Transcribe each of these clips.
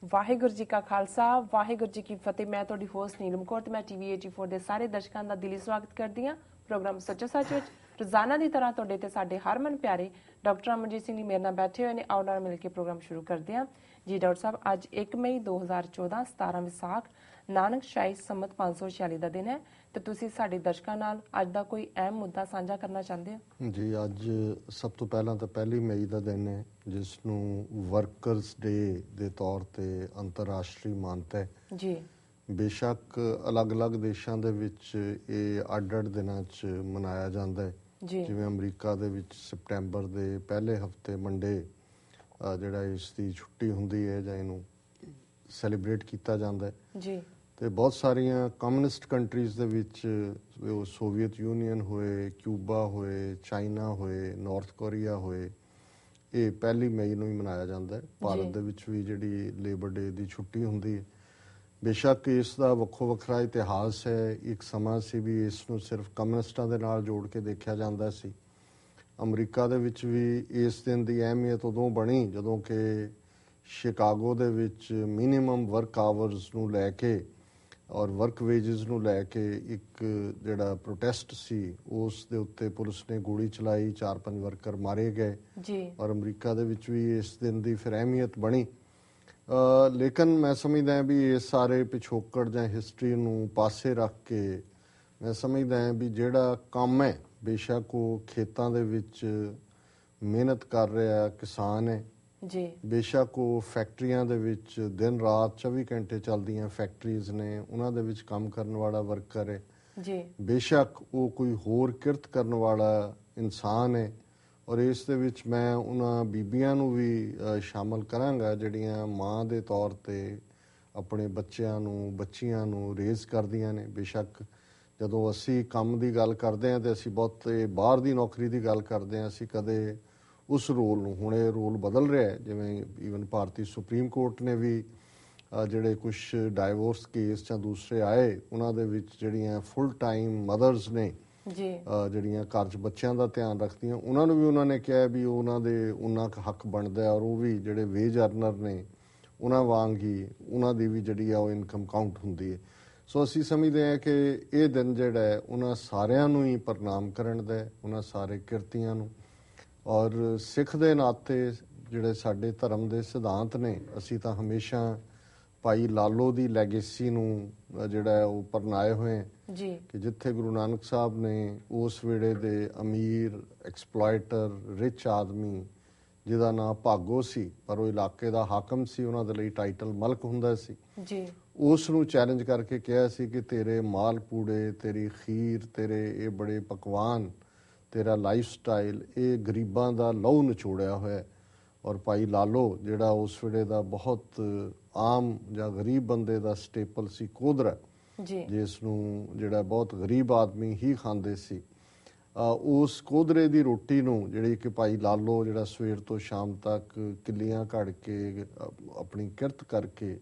ਵਾਹਿਗੁਰੂ ਜੀ ਕਾ ਖਾਲਸਾ ਵਾਹਿਗੁਰੂ ਜੀ ਕੀ ਫਤਿਹ। ਮੈਂ ਤੁਹਾਡੀ ਹੋਸਟ ਨੀਲਮ ਕੌਰ ਤੇ ਮੈਂ ਟੀਵੀ 84 ਦੇ ਸਾਰੇ ਦਰਸ਼ਕਾਂ ਦਾ ਦਿਲੀ ਸਵਾਗਤ ਕਰਦੀ ਹਾਂ ਪ੍ਰੋਗਰਾਮ ਸੱਚੋ ਸੱਚ ਵਿੱਚ। ਰੋਜ਼ਾਨਾ ਦੀ ਤਰ੍ਹਾਂ ਤੁਹਾਡੇ ਤੇ ਸਾਡੇ ਹਰਮਨ ਪਿਆਰੇ ਡਾਕਟਰ ਅਮਰਜੀਤ ਸਿੰਘ ਜੀ ਮੇਰੇ ਨਾਲ ਬੈਠੇ ਹੋਏ ਨੇ। ਆਓ ਨਾਲ ਮਿਲ ਕੇ ਪ੍ਰੋਗਰਾਮ ਸ਼ੁਰੂ ਕਰਦੇ ਹਾਂ ਜੀ। ਡਾਕਟਰ ਸਾਹਿਬ, ਅੱਜ 1 ਮਈ 2014 17 ਵਿਸਾਖ ਨਾਨਕ ਸ਼ਾਹੀ ਸੰਮਤ 546 ਦਾ ਦਿਨ ਹੈ ਤੇ ਤੁਸੀਂ ਸਾਡੇ ਦਰਸ਼ਕਾਂ ਨਾਲ ਅੱਜ ਦਾ ਕੋਈ ਅਹਿਮ ਮੁੱਦਾ ਸਾਂਝਾ ਕਰਨਾ ਚਾਹੁੰਦੇ ਹੋ? ਜੀ, ਅੱਜ ਸਭ ਤੋਂ ਪਹਿਲਾਂ ਤਾਂ 1 ਮਈ ਦਾ ਦਿਨ ਹੈ ਜਿਸ ਨੂੰ ਵਰਕਰਸ ਡੇ ਦੇ ਤੌਰ ਤੇ ਅੰਤਰਰਾਸ਼ਟਰੀ ਮਾਨਤਾ ਹੈ ਜੀ। ਬੇਸ਼ੱਕ ਅਲੱਗ-ਅਲੱਗ ਦੇਸ਼ਾਂ ਦੇ ਵਿੱਚ ਇਹ ਅੱਡ-ਅੱਡ ਦਿਨਾਂ 'ਚ ਮਨਾਇਆ ਜਾਂਦਾ ਹੈ। ਜਿਵੇਂ ਅਮਰੀਕਾ ਦੇ ਵਿੱਚ ਸਪਟੈਂਬਰ ਦੇ ਪਹਿਲੇ ਹਫਤੇ ਮੰਡੇ ਜਿਹੜਾ ਇਸ ਦੀ ਛੁੱਟੀ ਹੁੰਦੀ ਹੈ ਜਾਂ ਇਹਨੂੰ ਸੈਲੀਬ੍ਰੇਟ ਕੀਤਾ ਜਾਂਦਾ ਹੈ ਜੀ। ਤੇ ਬਹੁਤ ਸਾਰੀਆਂ ਕਮਿਊਨਿਸਟ ਕੰਟਰੀਜ਼ ਦੇ ਵਿੱਚ, ਉਹ ਸੋਵੀਅਤ ਯੂਨੀਅਨ ਹੋਏ, ਕਿਊਬਾ ਹੋਏ, ਚਾਈਨਾ ਹੋਏ, ਨਾਰਥ ਕੋਰੀਆ ਹੋਏ, ਇਹ 1 ਮਈ ਨੂੰ ਹੀ ਮਨਾਇਆ ਜਾਂਦਾ ਹੈ। ਭਾਰਤ ਦੇ ਵਿੱਚ ਵੀ ਜਿਹੜੀ ਲੇਬਰ ਡੇ ਦੀ ਛੁੱਟੀ ਹੁੰਦੀ ਹੈ। ਬੇਸ਼ੱਕ ਇਸ ਦਾ ਵੱਖੋ ਵੱਖਰਾ ਇਤਿਹਾਸ ਹੈ। ਇੱਕ ਸਮਾਂ ਸੀ ਵੀ ਇਸ ਨੂੰ ਸਿਰਫ ਕਮਿਊਨਿਸਟਾਂ ਦੇ ਨਾਲ ਜੋੜ ਕੇ ਦੇਖਿਆ ਜਾਂਦਾ ਸੀ। ਅਮਰੀਕਾ ਦੇ ਵਿੱਚ ਵੀ ਇਸ ਦਿਨ ਦੀ ਅਹਿਮੀਅਤ ਉਦੋਂ ਬਣੀ ਜਦੋਂ ਕਿ ਸ਼ਿਕਾਗੋ ਦੇ ਵਿੱਚ ਮਿਨੀਮਮ ਵਰਕ ਆਵਰਸ ਨੂੰ ਲੈ ਕੇ ਔਰ ਵਰਕ ਵੇਜਸ ਨੂੰ ਲੈ ਕੇ ਇੱਕ ਜਿਹੜਾ ਪ੍ਰੋਟੈਸਟ ਸੀ ਉਸ ਦੇ ਉੱਤੇ ਪੁਲਿਸ ਨੇ ਗੋਲੀ ਚਲਾਈ, 4-5 ਵਰਕਰ ਮਾਰੇ ਗਏ ਜੀ। ਔਰ ਅਮਰੀਕਾ ਦੇ ਵਿੱਚ ਵੀ ਇਸ ਦਿਨ ਦੀ ਫਿਰ ਅਹਿਮੀਅਤ ਬਣੀ। ਲੇਕਿਨ ਮੈਂ ਸਮਝਦਾ ਵੀ ਇਹ ਸਾਰੇ ਪਿਛੋਕੜ ਜਾਂ ਹਿਸਟਰੀ ਨੂੰ ਪਾਸੇ ਰੱਖ ਕੇ ਮੈਂ ਸਮਝਦਾ ਵੀ ਜਿਹੜਾ ਕੰਮ ਹੈ, ਬੇਸ਼ੱਕ ਉਹ ਖੇਤਾਂ ਦੇ ਵਿੱਚ ਮਿਹਨਤ ਕਰ ਰਿਹਾ ਕਿਸਾਨ ਹੈ ਜੀ, ਬੇਸ਼ੱਕ ਉਹ ਫੈਕਟਰੀਆਂ ਦੇ ਵਿੱਚ ਦਿਨ ਰਾਤ 24 ਘੰਟੇ ਚੱਲਦੀਆਂ ਫੈਕਟਰੀਜ਼ ਨੇ ਉਹਨਾਂ ਦੇ ਵਿੱਚ ਕੰਮ ਕਰਨ ਵਾਲਾ ਵਰਕਰ ਹੈ ਜੀ, ਬੇਸ਼ੱਕ ਉਹ ਕੋਈ ਹੋਰ ਕਿਰਤ ਕਰਨ ਵਾਲਾ ਇਨਸਾਨ ਹੈ। ਔਰ ਇਸ ਦੇ ਵਿੱਚ ਮੈਂ ਉਹਨਾਂ ਬੀਬੀਆਂ ਨੂੰ ਵੀ ਸ਼ਾਮਲ ਕਰਾਂਗਾ ਜਿਹੜੀਆਂ ਮਾਂ ਦੇ ਤੌਰ ਤੇ ਆਪਣੇ ਬੱਚਿਆਂ ਨੂੰ ਬੱਚੀਆਂ ਨੂੰ ਰੇਜ਼ ਕਰਦੀਆਂ ਨੇ। ਬੇਸ਼ੱਕ ਜਦੋਂ ਅਸੀਂ ਕੰਮ ਦੀ ਗੱਲ ਕਰਦੇ ਹਾਂ ਤੇ ਅਸੀਂ ਬਹੁਤੇ ਬਾਹਰ ਦੀ ਨੌਕਰੀ ਦੀ ਗੱਲ ਕਰਦੇ ਹਾਂ, ਅਸੀਂ ਕਦੇ ਉਸ ਰੋਲ ਨੂੰ, ਹੁਣ ਇਹ ਰੋਲ ਬਦਲ ਰਿਹਾ ਹੈ। ਜਿਵੇਂ ਈਵਨ ਭਾਰਤੀ ਸੁਪਰੀਮ ਕੋਰਟ ਨੇ ਵੀ ਜਿਹੜੇ ਕੁਝ ਡਾਈਵੋਰਸ ਕੇਸ ਜਾਂ ਦੂਸਰੇ ਆਏ ਉਹਨਾਂ ਦੇ ਵਿੱਚ ਜਿਹੜੀਆਂ ਫੁੱਲ ਟਾਈਮ ਮਦਰਸ ਨੇ ਜਿਹੜੀਆਂ ਘਰ 'ਚ ਬੱਚਿਆਂ ਦਾ ਧਿਆਨ ਰੱਖਦੀਆਂ, ਉਹਨਾਂ ਨੂੰ ਵੀ ਉਹਨਾਂ ਨੇ ਕਿਹਾ ਵੀ ਉਹਨਾਂ ਦੇ ਉਹਨਾਂ ਕੁ ਹੱਕ ਬਣਦਾ ਔਰ ਉਹ ਵੀ ਜਿਹੜੇ ਵੇਜ ਅਰਨਰ ਨੇ ਉਹਨਾਂ ਵਾਂਗ ਹੀ ਉਹਨਾਂ ਦੀ ਵੀ ਜਿਹੜੀ ਆ ਉਹ ਇਨਕਮ ਕਾਊਂਟ ਹੁੰਦੀ ਹੈ। ਸੋ ਅਸੀਂ ਸਮਝਦੇ ਹਾਂ ਕਿ ਇਹ ਦਿਨ ਜਿਹੜਾ ਹੈ ਉਹਨਾਂ ਸਾਰਿਆਂ ਨੂੰ ਹੀ ਪ੍ਰਣਾਮ ਕਰਨ ਦਾ, ਉਹਨਾਂ ਸਾਰੇ ਕਿਰਤੀਆਂ ਨੂੰ। ਔਰ ਸਿੱਖ ਦੇ ਨਾਤੇ ਜਿਹੜੇ ਸਾਡੇ ਧਰਮ ਦੇ ਸਿਧਾਂਤ ਨੇ, ਅਸੀਂ ਤਾਂ ਹਮੇਸ਼ਾ ਭਾਈ ਲਾਲੋ ਦੀ ਲੈਗੇਸੀ ਨੂੰ ਜਿਹੜਾ ਹੈ ਉਹ ਪਰਨਾਏ ਹੋਏ ਜੀ ਕਿ ਜਿੱਥੇ ਗੁਰੂ ਨਾਨਕ ਸਾਹਿਬ ਨੇ ਉਸ ਵੇਲੇ ਦੇ ਅਮੀਰ ਐਕਸਪਲੋਇਟਰ ਰਿਚ ਆਦਮੀ ਜਿਹਦਾ ਨਾਂ ਭਾਗੋ ਸੀ ਪਰ ਉਹ ਇਲਾਕੇ ਦਾ ਹਾਕਮ ਸੀ, ਉਹਨਾਂ ਦੇ ਲਈ ਟਾਈਟਲ ਮਲਕ ਹੁੰਦਾ ਸੀ ਜੀ, ਉਸ ਨੂੰ ਚੈਲੰਜ ਕਰਕੇ ਕਿਹਾ ਸੀ ਕਿ ਤੇਰੇ ਮਾਲ ਪੂੜੇ, ਤੇਰੀ ਖੀਰ, ਤੇਰੇ ਇਹ ਬੜੇ ਪਕਵਾਨ, ਤੇਰਾ ਲਾਈਫ ਸਟਾਈਲ ਇਹ ਗਰੀਬਾਂ ਦਾ ਲਹੂ ਨਿਚੋੜਿਆ ਹੋਇਆ। ਔਰ ਭਾਈ ਲਾਲੋ ਜਿਹੜਾ ਉਸ ਵੇਲੇ ਦਾ ਬਹੁਤ ਆਮ ਜਾਂ ਗਰੀਬ ਬੰਦੇ ਦਾ ਸਟੇਪਲ ਸੀ, ਕੋਧਰਾ ਜਿਸ ਨੂੰ ਜਿਹੜਾ ਬਹੁਤ ਗਰੀਬ ਆਦਮੀ ਹੀ ਖਾਂਦੇ ਸੀ, ਉਸ ਕੋਧਰੇ ਦੀ ਰੋਟੀ ਨੂੰ ਜਿਹੜੀ ਕਿ ਭਾਈ ਲਾਲੋ ਜਿਹੜਾ ਸਵੇਰ ਤੋਂ ਸ਼ਾਮ ਤੱਕ ਕਿੱਲੀਆਂ ਘੜ ਕੇ ਆਪਣੀ ਕਿਰਤ ਕਰਕੇ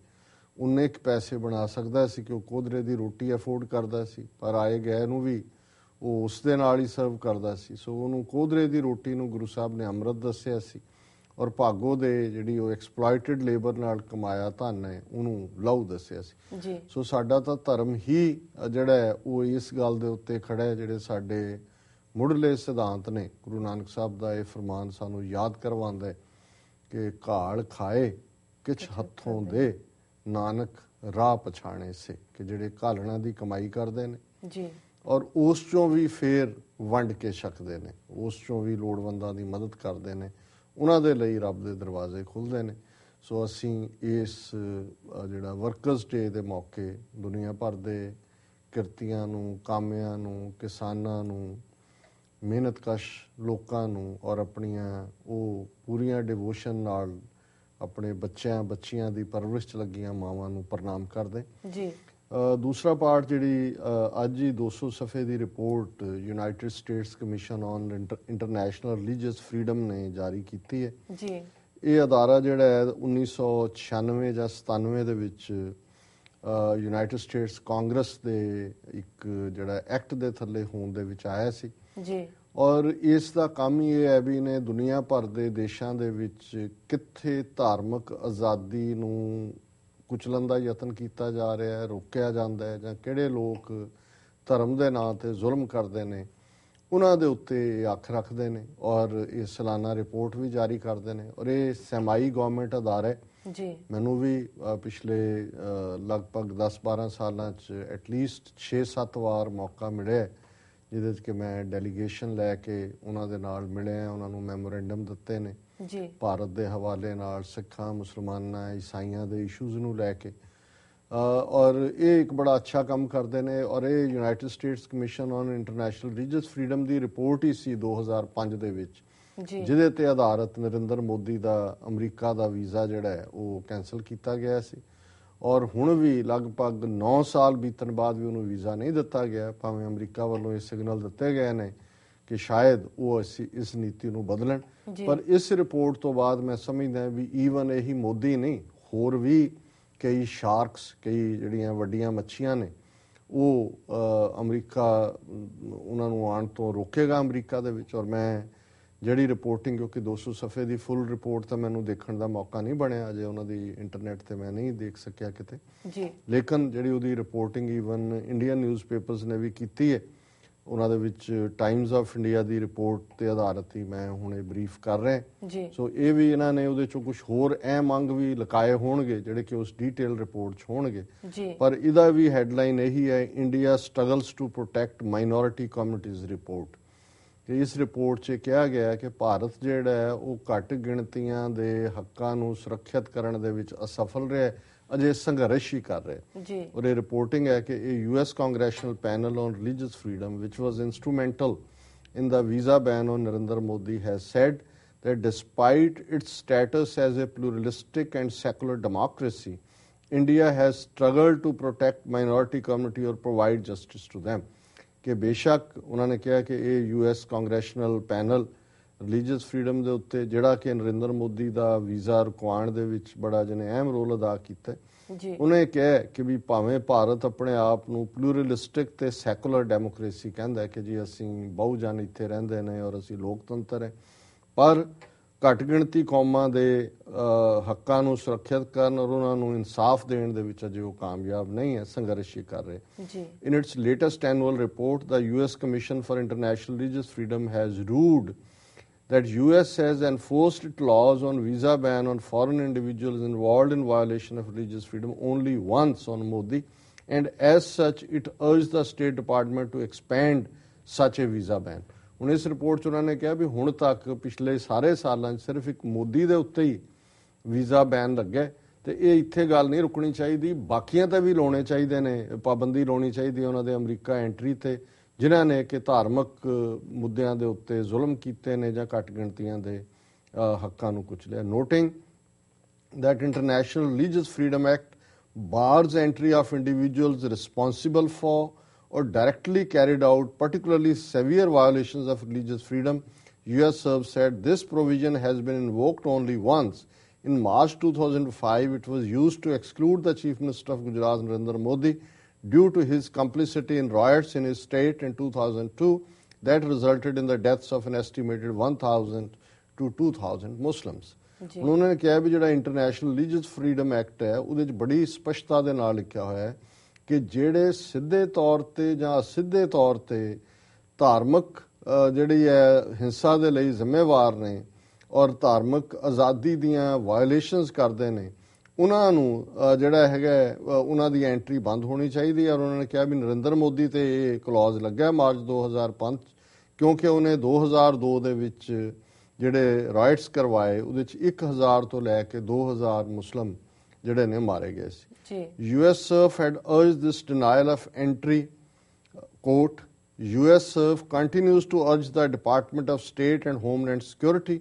ਉਨੇ ਕੁ ਪੈਸੇ ਬਣਾ ਸਕਦਾ ਸੀ ਕਿ ਉਹ ਕੋਧਰੇ ਦੀ ਰੋਟੀ ਅਫੋਰਡ ਕਰਦਾ ਸੀ, ਪਰ ਆਏ ਗਏ ਨੂੰ ਵੀ ਉਹ ਉਸ ਦੇ ਨਾਲ ਹੀ ਸਰਵ ਕਰਦਾ ਸੀ। ਸੋ ਉਹਨੂੰ ਕੋਧਰੇ ਦੀ ਰੋਟੀ ਨੂੰ ਗੁਰੂ ਸਾਹਿਬ ਨੇ ਅੰਮ੍ਰਿਤ ਦੱਸਿਆ ਸੀ ਔਰ ਭਾਗੋ ਦੇ ਜਿਹੜੀ ਉਹ ਐਕਸਪਲੋਇਟਡ ਲੇਬਰ ਨਾਲ ਕਮਾਇਆ ਧਨ ਹੈ ਉਹਨੂੰ ਲਹੂ ਦੱਸਿਆ ਸੀ। ਸੋ ਸਾਡਾ ਤਾਂ ਧਰਮ ਹੀ ਜਿਹੜਾ ਹੈ ਉਹ ਇਸ ਗੱਲ ਦੇ ਉੱਤੇ ਖੜਾ ਹੈ, ਜਿਹੜੇ ਸਾਡੇ ਮੁੱਢਲੇ ਸਿਧਾਂਤ ਨੇ। ਗੁਰੂ ਨਾਨਕ ਸਾਹਿਬ ਦਾ ਇਹ ਫਰਮਾਨ ਸਾਨੂੰ ਯਾਦ ਕਰਵਾਉਂਦਾ ਹੈ ਕਿ ਘਾਲ ਖਾਏ ਕਿਛ ਹੱਥੋਂ ਦੇ, ਨਾਨਕ ਰਾਹ ਪਛਾਣੇ ਸੇ, ਕਿ ਜਿਹੜੇ ਘਾਲਣਾ ਦੀ ਕਮਾਈ ਕਰਦੇ ਨੇ ਜੀ ਔਰ ਉਸ ਚੋਂ ਵੀ ਫੇਰ ਵੰਡ ਕੇ ਛਕਦੇ ਨੇ, ਉਸ ਚੋਂ ਵੀ ਲੋੜਵੰਦਾਂ ਦੀ ਮਦਦ ਕਰਦੇ ਨੇ, ਉਹਨਾਂ ਦੇ ਲਈ ਰੱਬ ਦੇ ਦਰਵਾਜ਼ੇ ਖੁੱਲ੍ਹਦੇ ਨੇ। ਸੋ ਅਸੀਂ ਇਸ ਜਿਹੜਾ ਵਰਕਰਸ ਡੇ ਦੇ ਮੌਕੇ ਦੁਨੀਆ ਭਰ ਦੇ ਕਿਰਤੀਆਂ ਨੂੰ, ਕਾਮਿਆਂ ਨੂੰ, ਕਿਸਾਨਾਂ ਨੂੰ, ਮਿਹਨਤਕਸ਼ ਲੋਕਾਂ ਨੂੰ ਔਰ ਆਪਣੀਆਂ ਉਹ ਪੂਰੀਆਂ ਡਿਵੋਸ਼ਨ ਨਾਲ ਆਪਣੇ ਬੱਚਿਆਂ ਬੱਚੀਆਂ ਦੀ ਪਰਵਰਿਸ਼ 'ਚ ਲੱਗੀਆਂ ਮਾਵਾਂ ਨੂੰ ਪ੍ਰਣਾਮ ਕਰਦੇ ਜੀ। ਦੂਸਰਾ ਪਾਰਟ ਜਿਹੜੀ ਅੱਜ ਹੀ 200 ਸਫ਼ੇ ਦੀ report United States Commission on International Religious freedom ਨੇ ਜਾਰੀ ਕੀਤੀ ਹੈ ਜੀ। ਇਹ ਅਦਾਰਾ ਜਿਹੜਾ ਹੈ 1996 ਜਾਂ 97 ਦੇ ਵਿੱਚ ਯੂਨਾਈਟਿਡ ਸਟੇਟਸ ਕਾਂਗਰਸ ਦੇ ਇੱਕ ਜਿਹੜਾ ਐਕਟ ਦੇ ਥੱਲੇ ਹੋਣ ਦੇ ਵਿੱਚ ਆਇਆ ਸੀ ਜੀ। ਔਰ ਇਸ ਦਾ ਕੰਮ ਹੀ ਇਹ ਹੈ ਵੀ ਇਹਨੇ ਦੁਨੀਆ ਭਰ ਦੇ ਦੇਸ਼ਾਂ ਦੇ ਵਿੱਚ ਕਿੱਥੇ ਧਾਰਮਿਕ ਆਜ਼ਾਦੀ ਨੂੰ ਕੁਚਲਣ ਦਾ ਯਤਨ ਕੀਤਾ ਜਾ ਰਿਹਾ ਹੈ, ਰੋਕਿਆ ਜਾਂਦਾ ਹੈ, ਜਾਂ ਕਿਹੜੇ ਲੋਕ ਧਰਮ ਦੇ ਨਾਂ ਤੇ ਜ਼ੁਲਮ ਕਰਦੇ ਨੇ, ਉਹਨਾਂ ਦੇ ਉੱਤੇ ਇਹ ਅੱਖ ਰੱਖਦੇ ਨੇ ਔਰ ਇਹ ਸਾਲਾਨਾ ਰਿਪੋਰਟ ਵੀ ਜਾਰੀ ਕਰਦੇ ਨੇ। ਔਰ ਇਹ ਸੈਮਾਈ ਗਵਰਨਮੈਂਟ ਅਦਾਰਾ ਹੈ ਜੀ। ਮੈਨੂੰ ਵੀ ਪਿਛਲੇ ਲਗਭਗ 10-12 ਸਾਲਾਂ 'ਚ ਐਟਲੀਸਟ 6-7 ਵਾਰ ਮੌਕਾ ਮਿਲਿਆ ਜਿਹਦੇ 'ਚ ਕਿ ਮੈਂ ਡੈਲੀਗੇਸ਼ਨ ਲੈ ਕੇ ਉਹਨਾਂ ਦੇ ਨਾਲ ਮਿਲਿਆ, ਉਹਨਾਂ ਨੂੰ ਮੈਮੋਰੈਂਡਮ ਦਿੱਤੇ ਨੇ ਜੀ ਭਾਰਤ ਦੇ ਹਵਾਲੇ ਨਾਲ, ਸਿੱਖਾਂ, ਮੁਸਲਮਾਨਾਂ, ਈਸਾਈਆਂ ਦੇ ਇਸ਼ੂਜ਼ ਨੂੰ ਲੈ ਕੇ। ਔਰ ਇਹ ਇੱਕ ਬੜਾ ਅੱਛਾ ਕੰਮ ਕਰਦੇ ਨੇ। ਔਰ ਇਹ United States Commission on International Religious freedom the report ਹੀ ਸੀ 2005 ਦੇ ਵਿੱਚ, ਜਿਹਦੇ ਤੇ ਆਧਾਰਿਤ ਨਰਿੰਦਰ ਮੋਦੀ ਦਾ ਅਮਰੀਕਾ ਦਾ ਵੀਜ਼ਾ ਜਿਹੜਾ ਹੈ ਉਹ ਕੈਂਸਲ ਕੀਤਾ ਗਿਆ ਸੀ। ਔਰ ਹੁਣ ਵੀ ਲਗਭਗ 9 ਸਾਲ ਬੀਤਣ ਬਾਅਦ ਵੀ ਉਹਨੂੰ ਵੀਜ਼ਾ ਨਹੀਂ ਦਿੱਤਾ ਗਿਆ, ਭਾਵੇਂ ਅਮਰੀਕਾ ਵੱਲੋਂ ਇਹ ਸਿਗਨਲ ਦਿੱਤੇ ਗਏ ਨੇ ਕਿ ਸ਼ਾਇਦ ਉਹ ਇਸ ਨੀਤੀ ਨੂੰ ਬਦਲਣ। ਪਰ ਇਸ ਰਿਪੋਰਟ ਤੋਂ ਬਾਅਦ ਮੈਂ ਸਮਝਦਾ ਵੀ ਈਵਨ ਇਹੀ ਮੋਦੀ ਨਹੀਂ, ਹੋਰ ਵੀ ਕਈ ਸ਼ਾਰਕਸ, ਕਈ ਜਿਹੜੀਆਂ ਵੱਡੀਆਂ ਮੱਛੀਆਂ ਨੇ, ਉਹ ਅਮਰੀਕਾ ਉਹਨਾਂ ਨੂੰ ਆਉਣ ਤੋਂ ਰੋਕੇਗਾ ਅਮਰੀਕਾ ਦੇ ਵਿੱਚ। ਔਰ ਮੈਂ ਜਿਹੜੀ ਰਿਪੋਰਟਿੰਗ, ਕਿਉਂਕਿ 200 ਸਫ਼ੇ ਦੀ ਫੁੱਲ ਰਿਪੋਰਟ ਤਾਂ ਮੈਨੂੰ ਦੇਖਣ ਦਾ ਮੌਕਾ ਨਹੀਂ ਬਣਿਆ ਅਜੇ, ਉਹਨਾਂ ਦੀ ਇੰਟਰਨੈਟ ਤੇ ਮੈਂ ਨਹੀਂ ਦੇਖ ਸਕਿਆ ਕਿਤੇ ਜੀ, ਲੇਕਿਨ ਜਿਹੜੀ ਉਹਦੀ ਰਿਪੋਰਟਿੰਗ ਈਵਨ ਇੰਡੀਅਨ ਨਿਊਜ਼ਪੇਪਰਸ ਨੇ ਵੀ ਕੀਤੀ ਹੈ, ਉਹਨਾਂ ਦੇ ਵਿੱਚ Times of India the report ਤੇ ਆਧਾਰਿਤ ਹੀ ਮੈਂ ਹੁਣ ਇਹ ਬਰੀਫ ਕਰ ਰਿਹਾ ਜੀ। ਸੋ ਇਹ ਵੀ ਇਹਨਾਂ ਨੇ ਉਹਦੇ ਚੋਂ ਕੁਝ ਹੋਰ ਅਹਿਮ ਅੰਗ ਵੀ ਲਕਾਏ ਹੋਣਗੇ ਜਿਹੜੇ ਕਿ ਉਸ ਡੀਟੇਲ ਰਿਪੋਰਟ 'ਚ ਹੋਣਗੇ ਜੀ। ਪਰ ਇਹਦਾ ਵੀ ਹੈਡਲਾਈਨ ਇਹੀ ਹੈ, India struggles to protect minority communities report. ਇਸ ਰਿਪੋਰਟ 'ਚ ਕਿਹਾ ਗਿਆ ਕਿ ਭਾਰਤ ਜਿਹੜਾ ਹੈ ਉਹ ਘੱਟ ਗਿਣਤੀਆਂ ਦੇ ਹੱਕਾਂ ਨੂੰ ਸੁਰੱਖਿਅਤ ਕਰਨ ਦੇ ਵਿੱਚ ਅਸਫਲ ਰਿਹਾ, ਅਜੇ ਸੰਘਰਸ਼ ਹੀ ਕਰ ਰਿਹਾ ਜੀ। ਔਰ ਇਹ ਰਿਪੋਰਟਿੰਗ ਹੈ ਕਿ ਇਹ US Congressional Panel on Religious Freedom, which was instrumental in the visa ban on Narendra Modi, has said that despite its status as a pluralistic and secular democracy, India has struggled to protect minority community or provide justice to them। ਕਿ ਬੇਸ਼ੱਕ ਉਹਨਾਂ ਨੇ ਕਿਹਾ ਕਿ ਇਹ US Congressional Panel religious freedom ਦੇ ਉੱਤੇ, ਜਿਹੜਾ ਕਿ ਨਰਿੰਦਰ ਮੋਦੀ ਦਾ ਵੀਜ਼ਾ ਰੁਕਵਾਉਣ ਦੇ ਵਿੱਚ ਬੜਾ ਜਿਹਨੇ ਅਹਿਮ ਰੋਲ ਅਦਾ ਕੀਤਾ ਜੀ, ਉਹਨੇ ਕਿਹਾ ਕਿ ਵੀ ਭਾਵੇਂ ਭਾਰਤ ਆਪਣੇ ਆਪ ਨੂੰ ਪਲੂਰਲਿਸਟਿਕ ਤੇ ਸੈਕੂਲਰ ਡੈਮੋਕ੍ਰੇਸੀ ਕਹਿੰਦਾ ਕਿ ਜੀ ਅਸੀਂ ਬਹੁਜਨ ਇੱਥੇ ਰਹਿੰਦੇ ਨੇ ਔਰ ਅਸੀਂ ਲੋਕਤੰਤਰ ਹੈ, ਪਰ ਘੱਟ ਗਿਣਤੀ ਕੌਮਾਂ ਦੇ ਹੱਕਾਂ ਨੂੰ ਸੁਰੱਖਿਅਤ ਕਰਨ ਔਰ ਉਹਨਾਂ ਨੂੰ ਇਨਸਾਫ ਦੇਣ ਦੇ ਵਿੱਚ ਅਜੇ ਉਹ ਕਾਮਯਾਬ ਨਹੀਂ ਹੈ, ਸੰਘਰਸ਼ ਹੀ ਕਰ ਰਹੇ ਜੀ। ਇਨ it's latest annual report, the US Commission for International Religious Freedom has ruled that US has enforced its laws on visa ban on foreign individuals involved in violation of religious freedom only once on Modi, and as such it urged the State Department to expand such a visa ban। ਹੁਣ ਇਸ report 'ਚ ਉਹਨਾਂ ਨੇ ਕਿਹਾ ਵੀ ਹੁਣ ਤੱਕ ਪਿਛਲੇ ਸਾਰੇ ਸਾਲਾਂ 'ਚ ਸਿਰਫ ਇੱਕ ਮੋਦੀ ਦੇ ਉੱਤੇ ਹੀ ਵੀਜ਼ਾ ਬੈਨ ਲੱਗਾ ਤੇ ਇਹ ਇੱਥੇ ਗੱਲ ਨਹੀਂ ਰੁਕਣੀ ਚਾਹੀਦੀ, ਬਾਕੀਆਂ ਤੇ ਵੀ ਲਾਉਣੇ ਚਾਹੀਦੇ ਨੇ, ਪਾਬੰਦੀ ਲਾਉਣੀ ਚਾਹੀਦੀ ਉਹਨਾਂ ਦੇ ਅਮਰੀਕਾ ਐਂਟਰੀ ਤੇ, ਜਿਨ੍ਹਾਂ ਨੇ ਕਿ ਧਾਰਮਿਕ ਮੁੱਦਿਆਂ ਦੇ ਉੱਤੇ ਜ਼ੁਲਮ ਕੀਤੇ ਨੇ ਜਾਂ ਘੱਟ ਗਿਣਤੀਆਂ ਦੇ ਹੱਕਾਂ ਨੂੰ ਕੁਚਲਿਆ। Noting that International Religious Freedom Act bars entry of individuals responsible for or directly carried out particularly severe violations of religious freedom, US SERB said this provision has been invoked only once. In March 2005, it was used to exclude the Chief Minister of Gujarat, Narendra Modi, due to his complicity in riots in his state in 2002 that resulted in the deaths of an estimated 1,000 to 2,000 Muslims। ਉਹਨਾਂ ਨੇ ਕਿਹਾ ਵੀ ਜਿਹੜਾ international Religious freedom act ਹੈ ਉਹਦੇ 'ਚ ਬੜੀ ਸਪਸ਼ਟਤਾ ਦੇ ਨਾਲ ਲਿਖਿਆ ਹੋਇਆ ਹੈ ਕਿ ਜਿਹੜੇ ਸਿੱਧੇ ਤੌਰ ਤੇ ਜਾਂ ਅਸਿੱਧੇ ਤੌਰ ਤੇ ਧਾਰਮਿਕ ਜਿਹੜੀ ਹੈ ਹਿੰਸਾ ਦੇ ਲਈ ਜ਼ਿੰਮੇਵਾਰ ਨੇ ਔਰ ਧਾਰਮਿਕ ਆਜ਼ਾਦੀ ਦੀਆਂ ਵਾਇਲੇਸ਼ਨਸ ਕਰਦੇ ਨੇ, ਉਹਨਾਂ ਨੂੰ ਜਿਹੜਾ ਹੈਗਾ ਉਹਨਾਂ ਦੀ ਐਂਟਰੀ ਬੰਦ ਹੋਣੀ ਚਾਹੀਦੀ ਹੈ। ਔਰ ਉਹਨਾਂ ਨੇ ਕਿਹਾ ਵੀ ਨਰਿੰਦਰ ਮੋਦੀ ਤੇ ਇਹ ਕਲੌਜ਼ ਲੱਗਾ ਮਾਰਚ 2005 ਕਿਉਂਕਿ ਉਹਨੇ 2002 ਦੇ ਵਿੱਚ ਜਿਹੜੇ ਰਾਈਟਸ ਕਰਵਾਏ ਉਹਦੇ 'ਚ 1000 ਤੋਂ ਲੈ ਕੇ 2000 ਮੁਸਲਿਮ ਜਿਹੜੇ ਨੇ ਮਾਰੇ ਗਏ ਸੀ। US SERB had urged this denial of entry. Quote, US SERB continues to urge the Department of State and Homeland Security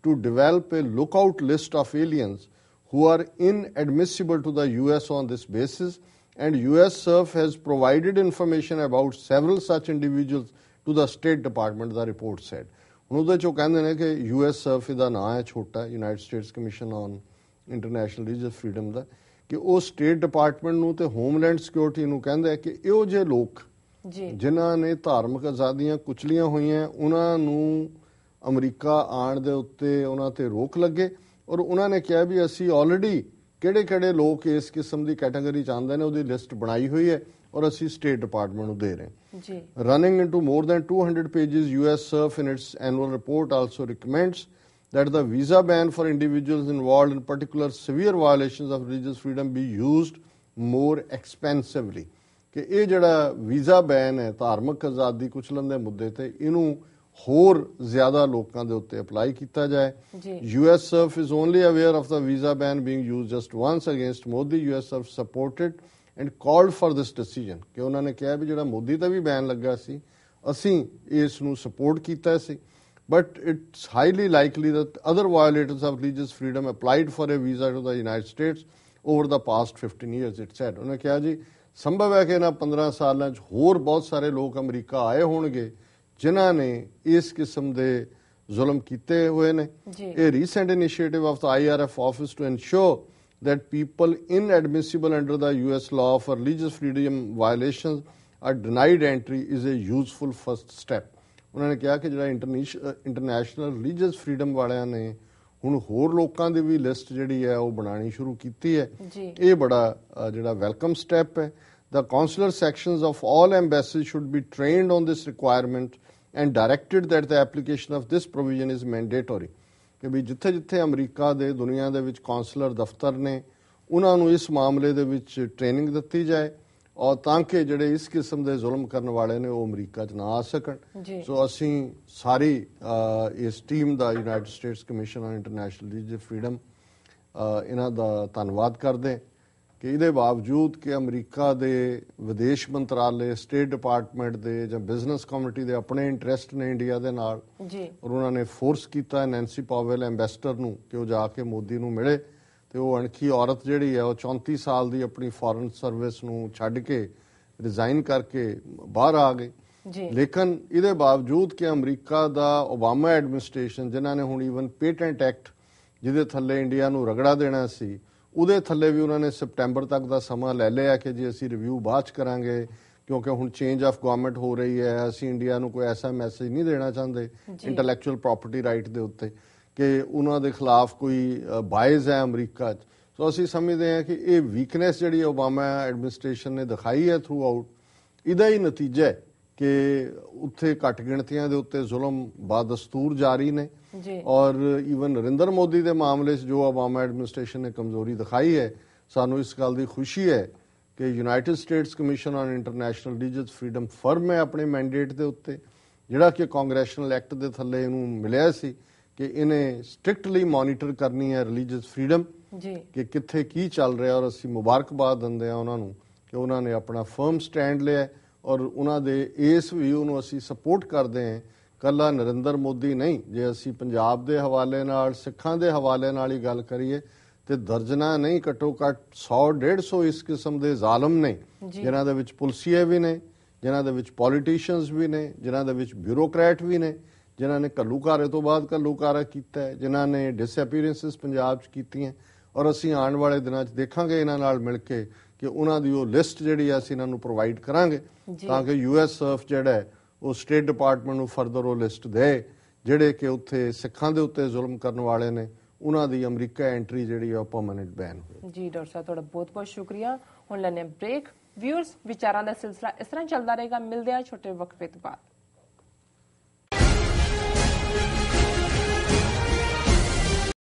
to develop a lookout list of aliens who are inadmissible to the US on this basis, and US SERB has provided information about several such individuals to the State Department, the report said. ਹੁਣ ਉਹਦੇ 'ਚੋਂ ਕਹਿੰਦੇ ਨੇ ਕਿ US SERB ਦਾ ਨਾਂ ਹੈ ਛੋਟਾ, United States Commission on International Religious Freedom ਦਾ, ਕਿ ਉਹ ਸਟੇਟ ਡਿਪਾਰਟਮੈਂਟ ਨੂੰ ਤੇ ਹੋਮਲੈਂਡ ਸਿਕਿਉਰਿਟੀ ਨੂੰ ਕਹਿੰਦਾ ਕਿ ਇਹੋ ਜਿਹੇ ਲੋਕ ਜਿਨ੍ਹਾਂ ਨੇ ਧਾਰਮਿਕ ਆਜ਼ਾਦੀਆਂ ਕੁਚਲੀਆਂ ਹੋਈਆਂ ਉਹਨਾਂ ਨੂੰ ਅਮਰੀਕਾ ਆਉਣ ਦੇ ਉੱਤੇ ਉਹਨਾਂ ਤੇ ਰੋਕ ਲੱਗੇ। ਔਰ ਉਹਨਾਂ ਨੇ ਕਿਹਾ ਵੀ ਅਸੀਂ ਆਲਰੇਡੀ ਕਿਹੜੇ ਲੋਕ ਇਸ ਕਿਸਮ ਦੀ ਕੈਟਾਗਰੀ ਚ ਆਉਂਦੇ ਨੇ ਉਹਦੀ ਲਿਸਟ ਬਣਾਈ ਹੋਈ ਹੈ ਔਰ ਅਸੀਂ ਸਟੇਟ ਡਿਪਾਰਟਮੈਂਟ ਨੂੰ ਦੇ ਰਹੇ ਹਾਂ ਜੀ। Running into more than 200 pages, US SURF in its annual report also recommends that the visa ban for individuals involved in particular severe violations of religious freedom be used more expensively। ਕਿ ਇਹ ਜਿਹੜਾ visa ban ਹੈ ਧਾਰਮਿਕ ਆਜ਼ਾਦੀ ਕੁਚਲਣ ਦੇ ਮੁੱਦੇ ਤੇ ਇਹਨੂੰ ਹੋਰ ਜ਼ਿਆਦਾ ਲੋਕਾਂ ਦੇ ਉੱਤੇ ਅਪਲਾਈ ਕੀਤਾ ਜਾਏ। US SURF is only aware of the visa ban being used just once against Modi। US SURF supported and called for this decision ਕਿ ਉਹਨਾਂ ਨੇ ਕਿਹਾ ਵੀ ਜਿਹੜਾ ਮੋਦੀ ਤੇ ਵੀ ਬੈਨ ਲੱਗਾ ਸੀ ਅਸੀਂ ਇਸ ਨੂੰ ਸਪੋਰਟ ਕੀਤਾ ਸੀ, but it's highly likely that other violators of religious freedom applied for a visa to the United States over the past 15 years, it said। ਉਹਨੇ ਕਿਹਾ ਜੀ ਸੰਭਵ ਹੈ ਕਿ ਇਹਨਾਂ 15 ਸਾਲਾਂ 'ਚ ਹੋਰ ਬਹੁਤ ਸਾਰੇ ਲੋਕ ਅਮਰੀਕਾ ਆਏ ਹੋਣਗੇ ਜਿਨ੍ਹਾਂ ਨੇ ਇਸ ਕਿਸਮ ਦੇ ਜ਼ੁਲਮ ਕੀਤੇ ਹੋਏ ਨੇ। ਇਹ recent initiative of the IRF office to ensure that people inadmissible under the US law for religious freedom violations are denied entry is a useful first step। ਉਹਨਾਂ ਨੇ ਕਿਹਾ ਕਿ ਜਿਹੜਾ ਇੰਟਰਨੈਸ਼ਨਲ ਰਿਲੀਜੀਅਸ ਫਰੀडम ਵਾਲਿਆਂ ਨੇ ਹੁਣ ਹੋਰ ਲੋਕਾਂ ਦੀ ਵੀ ਲਿਸਟ ਜਿਹੜੀ ਹੈ ਉਹ ਬਣਾਉਣੀ ਸ਼ੁਰੂ ਕੀਤੀ ਹੈ, ਇਹ ਬੜਾ ਜਿਹੜਾ ਵੈਲਕਮ ਸਟੈਪ ਹੈ। The consular sections of all embassies should be trained on this requirement and directed that the application of this provision is mandatory। ਕਿ ਵੀ ਜਿੱਥੇ ਜਿੱਥੇ ਅਮਰੀਕਾ ਦੇ ਦੁਨੀਆ ਦੇ ਵਿੱਚ ਕੌਂਸਲਰ ਦਫ਼ਤਰ ਨੇ ਉਹਨਾਂ ਨੂੰ ਇਸ ਮਾਮਲੇ ਦੇ ਵਿੱਚ ਟ੍ਰੇਨਿੰਗ ਦਿੱਤੀ ਜਾਏ ਔਰ ਤਾਂ ਕਿ ਜਿਹੜੇ ਇਸ ਕਿਸਮ ਦੇ ਜ਼ੁਲਮ ਕਰਨ ਵਾਲੇ ਨੇ ਉਹ ਅਮਰੀਕਾ 'ਚ ਨਾ ਆ ਸਕਣ। ਸੋ ਅਸੀਂ ਸਾਰੀ ਇਸ team the United States Commission on International Religious freedom ਇਹਨਾਂ ਦਾ ਧੰਨਵਾਦ ਕਰਦੇ ਕਿ ਇਹਦੇ ਬਾਵਜੂਦ ਕਿ ਅਮਰੀਕਾ ਦੇ ਵਿਦੇਸ਼ ਮੰਤਰਾਲੇ, ਸਟੇਟ ਡਿਪਾਰਟਮੈਂਟ ਦੇ ਜਾਂ ਬਿਜ਼ਨਸ ਕਮਿਊਨਿਟੀ ਦੇ ਆਪਣੇ ਇੰਟਰਸਟ ਨੇ ਇੰਡੀਆ ਦੇ ਨਾਲ ਔਰ ਉਹਨਾਂ ਨੇ ਫੋਰਸ ਕੀਤਾ ਨੈਂਸੀ ਪਾਵਲ ਐਂਬੈਸਡਰ ਨੂੰ ਕਿ ਉਹ ਜਾ ਕੇ ਮੋਦੀ ਨੂੰ ਮਿਲੇ ਤੇ ਉਹ ਅਣਖੀ ਔਰਤ ਜਿਹੜੀ ਹੈ ਉਹ 34 ਸਾਲ ਦੀ ਆਪਣੀ ਫੋਰਨ ਸਰਵਿਸ ਨੂੰ ਛੱਡ ਕੇ ਰਿਜ਼ਾਈਨ ਕਰਕੇ ਬਾਹਰ ਆ ਗਈ। ਲੇਕਿਨ ਇਹਦੇ ਬਾਵਜੂਦ ਕਿ ਅਮਰੀਕਾ ਦਾ ਓਬਾਮਾ ਐਡਮਿਨਿਸਟ੍ਰੇਸ਼ਨ ਜਿਨ੍ਹਾਂ ਨੇ ਹੁਣ ਈਵਨ ਪੇਟੈਂਟ ਐਕਟ ਜਿਹਦੇ ਥੱਲੇ ਇੰਡੀਆ ਨੂੰ ਰਗੜਾ ਦੇਣਾ ਸੀ ਉਹਦੇ ਥੱਲੇ ਵੀ ਉਹਨਾਂ ਨੇ ਸਪਟੈਂਬਰ ਤੱਕ ਦਾ ਸਮਾਂ ਲੈ ਲਿਆ ਕਿ ਜੀ ਅਸੀਂ ਰਿਵਿਊ ਬਾਅਦ 'ਚ ਕਰਾਂਗੇ ਕਿਉਂਕਿ ਹੁਣ ਚੇਂਜ ਆਫ ਗਵਰਨਮੈਂਟ ਹੋ ਰਹੀ ਹੈ, ਅਸੀਂ ਇੰਡੀਆ ਨੂੰ ਕੋਈ ਐਸਾ ਮੈਸੇਜ ਨਹੀਂ ਦੇਣਾ ਚਾਹੁੰਦੇ ਇੰਟੈਲੈਕਚੁਅਲ ਪ੍ਰਾਪਰਟੀ ਰਾਈਟ ਦੇ ਉੱਤੇ ਕਿ ਉਹਨਾਂ ਦੇ ਖਿਲਾਫ ਕੋਈ ਬਾਇਜ਼ ਹੈ ਅਮਰੀਕਾ 'ਚ। ਸੋ ਅਸੀਂ ਸਮਝਦੇ ਹਾਂ ਕਿ ਇਹ ਵੀਕਨੈਸ ਜਿਹੜੀ ਓਬਾਮਾ ਐਡਮਿਨਿਸਟ੍ਰੇਸ਼ਨ ਨੇ ਦਿਖਾਈ ਹੈ ਥਰੂ ਆਊਟ, ਇਹਦਾ ਹੀ ਨਤੀਜਾ ਹੈ ਕਿ ਉੱਥੇ ਘੱਟ ਗਿਣਤੀਆਂ ਦੇ ਉੱਤੇ ਜ਼ੁਲਮ ਬਾਦਸਤੂਰ ਜਾਰੀ ਨੇ ਔਰ ਈਵਨ ਨਰਿੰਦਰ ਮੋਦੀ ਦੇ ਮਾਮਲੇ 'ਚ ਜੋ ਓਬਾਮਾ ਐਡਮਿਨਿਸਟ੍ਰੇਸ਼ਨ ਨੇ ਕਮਜ਼ੋਰੀ ਦਿਖਾਈ ਹੈ, ਸਾਨੂੰ ਇਸ ਗੱਲ ਦੀ ਖੁਸ਼ੀ ਹੈ ਕਿ United States Commission on International Religious Freedom firm ਹੈ ਆਪਣੇ ਮੈਂਡੇਟ ਦੇ ਉੱਤੇ ਜਿਹੜਾ ਕਿ ਕਾਂਗਰੈਸ਼ਨਲ ਐਕਟ ਦੇ ਥੱਲੇ ਇਹਨੂੰ ਮਿਲਿਆ ਸੀ ਕਿ ਇਹਨੇ ਸਟ੍ਰਿਕਟਲੀ ਮੋਨੀਟਰ ਕਰਨੀ ਹੈ ਰਿਲੀਜੀਅਸ ਫਰੀडम ਕਿ ਕਿੱਥੇ ਕੀ ਚੱਲ ਰਿਹਾ ਔਰ ਅਸੀਂ ਮੁਬਾਰਕਬਾਦ ਦਿੰਦੇ ਹਾਂ ਉਹਨਾਂ ਨੂੰ ਕਿ ਉਹਨਾਂ ਨੇ ਆਪਣਾ ਫਰਮ ਸਟੈਂਡ ਲਿਆ ਔਰ ਉਹਨਾਂ ਦੇ ਇਸ ਵਿਊ ਨੂੰ ਅਸੀਂ ਸਪੋਰਟ ਕਰਦੇ ਹਾਂ। ਕੱਲਾ ਨਰਿੰਦਰ ਮੋਦੀ ਨਹੀਂ, ਜੇ ਅਸੀਂ ਪੰਜਾਬ ਦੇ ਹਵਾਲੇ ਨਾਲ ਸਿੱਖਾਂ ਦੇ ਹਵਾਲੇ ਨਾਲ ਹੀ ਗੱਲ ਕਰੀਏ ਤੇ ਦਰਜਨਾਂ ਨਹੀਂ ਘੱਟੋ ਘੱਟ 100-150 ਇਸ ਕਿਸਮ ਦੇ ਜ਼ਾਲਮ ਨੇ ਜਿਨ੍ਹਾਂ ਦੇ ਵਿੱਚ ਪੁਲਸੀਏ ਵੀ ਨੇ, ਜਿਨ੍ਹਾਂ ਦੇ ਵਿੱਚ ਪੋਲੀਟੀਸ਼ੀਅਨਸ ਵੀ ਨੇ, ਜਿਨ੍ਹਾਂ ਦੇ ਵਿੱਚ ਬਿਊਰੋਕਰੈਟ ਵੀ ਨੇ, ਜਿਨ੍ਹਾਂ ਨੇ ਘੱਲੂਘਾਰੇ ਤੋਂ ਬਾਅਦ ਘੱਲੂਘਾਰਾ ਕੀਤਾ ਹੈ, ਜਿਨ੍ਹਾਂ ਨੇ ਡਿਸਅਪੀਅਰੈਂਸਿਸ ਪੰਜਾਬ 'ਚ ਕੀਤੀਆਂ ਔਰ ਅਸੀਂ ਆਉਣ ਵਾਲੇ ਦਿਨਾਂ 'ਚ ਦੇਖਾਂਗੇ ਇਹਨਾਂ ਨਾਲ ਮਿਲ ਕੇ ਕਿ ਉਹਨਾਂ ਦੀ ਉਹ ਲਿਸਟ ਜਿਹੜੀ ਅਸੀਂ ਇਹਨਾਂ ਨੂੰ ਪ੍ਰੋਵਾਈਡ ਕਰਾਂਗੇ ਤਾਂ ਕਿ US SURF ਜਿਹੜਾ ਹੈ ਉਹ ਸਟੇਟ ਡਿਪਾਰਟਮੈਂਟ ਨੂੰ ਫਰਦਰ ਉਹ ਲਿਸਟ ਦੇ ਜਿਹੜੇ ਕਿ ਉੱਥੇ ਸਿੱਖਾਂ ਦੇ ਉੱਤੇ ਜ਼ੁਲਮ ਕਰਨ ਵਾਲੇ ਨੇ ਉਹਨਾਂ ਦੀ ਅਮਰੀਕਾ ਐਂਟਰੀ ਜਿਹੜੀ ਆ ਪਰਮਾਨੈਂਟ ਬੈਨ ਹੋਵੇ। ਜੀ ਡਾਕਟਰ ਸਾਹਿਬ ਤੁਹਾਡਾ ਬਹੁਤ ਬਹੁਤ ਸ਼ੁਕਰੀਆ। ਹੁਣ ਲੈਣੇ ਬ੍ਰੇਕ। ਵਿਊਅਰਸ ਵਿਚਾਰਾਂ ਦਾ ਸਿਲਸਿਲਾ ਇਸ ਤਰ੍ਹਾਂ ਚੱਲਦਾ ਰਹੇਗਾ, ਮਿਲਦੇ ਆ ਛੋਟੇ ਵਕਫੇ ਤੋਂ ਬਾਅਦ।